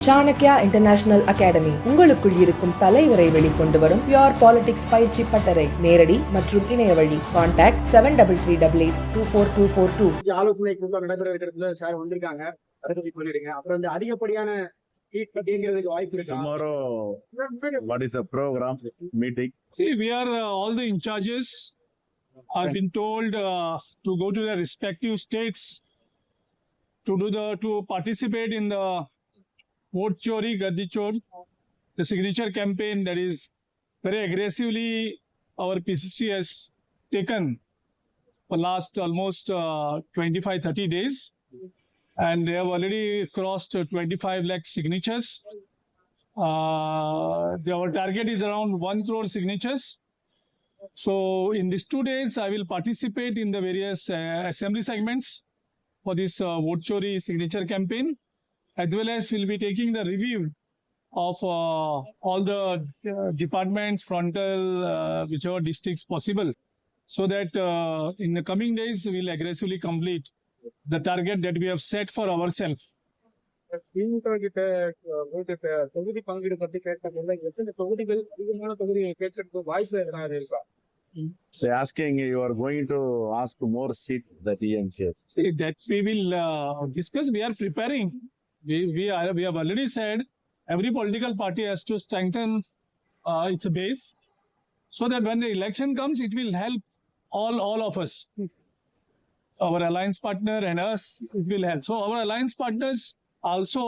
Chanakya international academy உங்களுக்குள் இருக்கும் தலைவரை வெளிக்கொண்டு வரும் பியூர் பாலிடிக்ஸ் பயிற்சி பட்டறை. நேரடி மற்றும் இணைய வழி. கான்டாக்ட் 7388824242. ஆலோசனை கூட்டம் நடைபெற இருக்கிறதுல சார் வந்திருக்காங்க. அதை பத்தி சொல்லிடுங்க. அப்புறம் இந்த அதிகப்படியான கேட்கறதுக்கு வாய்ப்பு இருக்கு. Tomorrow, what is the program meeting? See, we are all the in charges have been told to go to their respective states to participate in the vote chori gaddi chor, the signature campaign that is very aggressively our PCC has taken for last almost 25-30 days, and they have already crossed 25 lakh signatures. Our target is around 1 crore signatures. So in these 2 days, I will participate in the various assembly segments for this vote chori signature campaign, as well as will be taking the review of all the departments, frontal, whichever districts possible, so that in the coming days, we will aggressively complete the target that we have set for ourselves. திமுக கிட்ட தொகுதி பங்கீடு பத்தி கேட்டபோது எத்தனை தொகுதிகள் அதிகமான தொகுதிகள் கேட்கறதுக்கு வாய்ப்பு எதனால இருக்கா? They're asking you are going to ask more seat the TMK. See, that we will discuss. We are preparing. We have already said every political party has to strengthen its base, so that when the election comes, it will help all of us. Our alliance partner and us, it will help. So our alliance partners also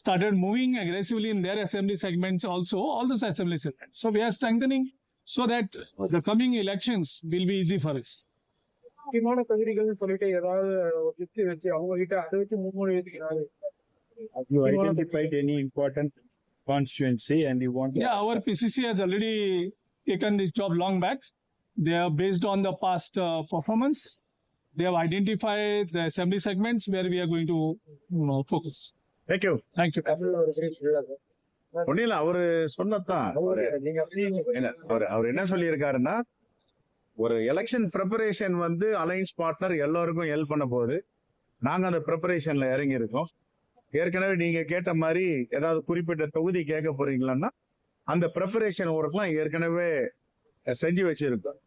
started moving aggressively in their assembly segments also, all those assembly segments. So we are strengthening so that the coming elections will be easy for us. முக்கியமான தொகுதிகள்னு சொல்லிட்டு ஏதாவது ஒரு list வச்சு அவங்க கிட்ட அதை வச்சு முன்மொழிவுக்கிறாரு. Have you identified any important constituency and you want to? Yeah, our PCC has already taken this job long back. They are based on the past performance. They have identified the assembly segments where we are going to focus. Thank you. Thank you. தமிழ்ல ஒரு brief சொல்லாது. ஒன்னில அவரு சொன்னதான் நீங்க அவர் என்ன சொல்லியிருக்காருன்னா, ஒரு election preparation வந்து அலைன்ஸ் பார்ட்னர் எல்லாருக்கும் ஹெல்ப் பண்ண போகுது. நாங்க அந்த ப்ரிப்பரேஷன்ல இறங்கி இருக்கோம். ஏற்கனவே நீங்க கேட்ட மாதிரி ஏதாவது குறிப்பிட்ட தொகுதி கேட்க போறீங்களான்னா அந்த ப்ரிப்பரேஷன் ஒர்க்லாம் ஏற்கனவே செஞ்சு வச்சிருக்கோம்.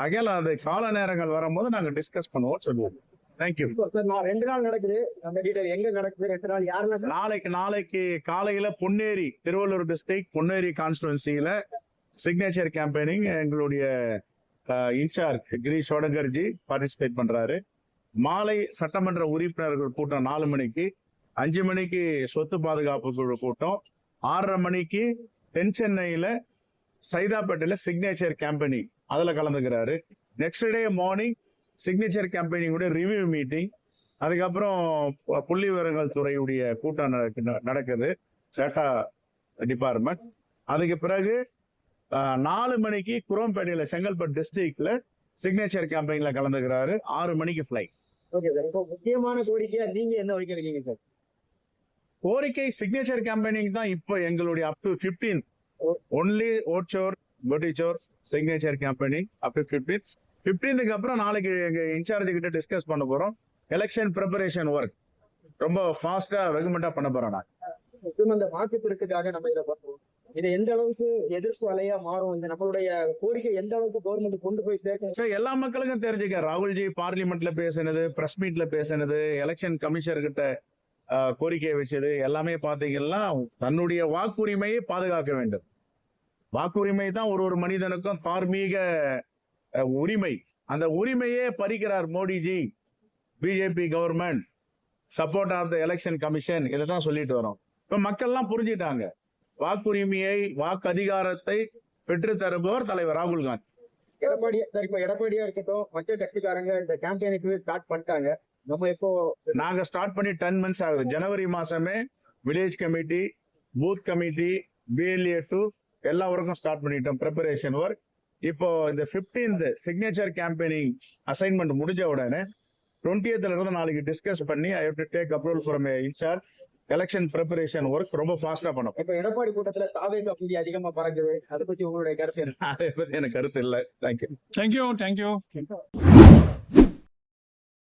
அகையால அது கால நேரங்கள் வரும்போது நாங்க டிஸ்கஸ் பண்ணுவோம் சொல்லுவோம். தேங்க்யூ. சார் நான் 2 நாள் நடக்குது. அந்த டீடைல் எங்க நடக்குது, 2 நாள் யாருன்னா நாளைக்கு காலையில பொன்னேரி, திருவள்ளூர் டிஸ்ட்ரிக்ட் பொன்னேரி கான்ஸ்டுவன்சியில சிக்னேச்சர் கேம்பெயினிங் எங்களுடைய இன்சார்ஜ் கிரீஷ் சோடங்கர்ஜி பார்ட்டிசிபேட் பண்றாரு. மாலை சட்டமன்ற உறுப்பினர்கள் கூட்டம் 4 மணிக்கு, 5 மணிக்கு சொத்து பாதுகாப்பு குழு கூட்டம், 6:30 மணிக்கு தென் சென்னையில சைதாப்பேட்டையில சிக்னேச்சர் கேம்பெயினிங் அதுல கலந்துக்கிறாரு. நெக்ஸ்ட் டே மார்னிங் சிக்னேச்சர் கேம்பெயினிங்குடைய ரிவ்யூ மீட்டிங், அதுக்கப்புறம் புள்ளி விவரங்கள் துறையுடைய கூட்டம் நடக்குது, டேட்டா டிபார்ட்மெண்ட். அதுக்கு பிறகு 4 மணிக்கு குரோம்பேட்டையில செங்கல்பட்டு டிஸ்ட்ரிக்ட்ல சிக்னேச்சர் கேம்பெயின்ல கலந்துக்கிறாரு. 6 மணிக்கு ஃபிளைட். Okay sir. இப்போ முக்கியமான கோரிக்கையா நீங்க என்ன வைக்கிறீங்க சார்? கோரிக்கை சிக்னேச்சர் கேம்பெயினிங் தான். இப்போ எங்களுடைய அப் டு 15th ஒன்லி ஓட்சோர் கோட்டிச்சோர் signature campaigning up to 15th அப்புறம் நாளைக்கு எங்க இன்சார்ஜ் கிட்ட டிஸ்கஸ் பண்ண போறோம். எலெக்ஷன் ப்ரிப்பரேஷன் ஒர்க் ரொம்ப ஃபாஸ்டா வெகுமெண்டா பண்ண போறோம். முக்கியமா இந்த வாக்கு பெருக்கத்துக்காக நம்ம இதை பண்ணுவோம். இது எந்த அளவுக்கு எதிர்ப்பு அலையா மாறும், இந்த நம்மளுடைய கோரிக்கை எந்த அளவுக்கு கவர்மெண்ட் கொண்டு போய் சேர்க்க எல்லா மக்களுக்கும் தெரிஞ்சுக்க. ராகுல்ஜி பார்லிமெண்ட்ல பேசினது, பிரஸ் மீட்ல பேசினது, எலெக்ஷன் கமிஷனர் கிட்ட கோரிக்கை வச்சது எல்லாமே பாத்தீங்கன்னா தன்னுடைய வாக்குரிமையை பாதுகாக்க வேண்டும். வாக்குரிமை தான் ஒரு மனிதனுக்கும் தார்மீக உரிமை. அந்த உரிமையே பறிக்கிறார் மோடிஜி, BJP government, support of the election commission. இதைதான் சொல்லிட்டு வரோம். இப்ப மக்கள்லாம் புரிஞ்சுட்டாங்க. வாக்குரிமையை, வாக்கு அதிகாரத்தை பெற்று தருபவர் தலைவர் ராகுல் காந்தி. எடப்பாடியா இருக்கட்டும், மற்ற கட்சிக்காரங்க இந்த கேம்பெயினுக்கு ஸ்டார்ட் பண்ணிட்டாங்க. நம்ம இப்போ நாங்க ஸ்டார்ட் பண்ணி 10 months ஆகுது. ஜனவரி மாசமே village committee, booth committee, BLA 2 எல்லா ஒர்க்கும் ஸ்டார்ட் பண்ணிட்டோம் ப்ரிப்பரேஷன் ஒர்க். இப்போ இந்த 15th சிக்னேச்சர் கேம்பெயினிங் அசைன்மெண்ட் முடிஞ்ச உடனே 20th இருந்து நாளைக்கு டிஸ்கஸ் பண்ணி I have to take approval from incharge. Election preparation work ரொம்ப ஃபாஸ்டா பண்ணோம். இப்ப எடப்பாடி கூட்டத்துல தாவேக அப்படி அதிகமா பறக்குது. அதை பத்தி உங்களுடைய கருத்து என்ன? அதை பத்தி எனக்கு கருத்து இல்லை. தேங்க்யூ. Thank you.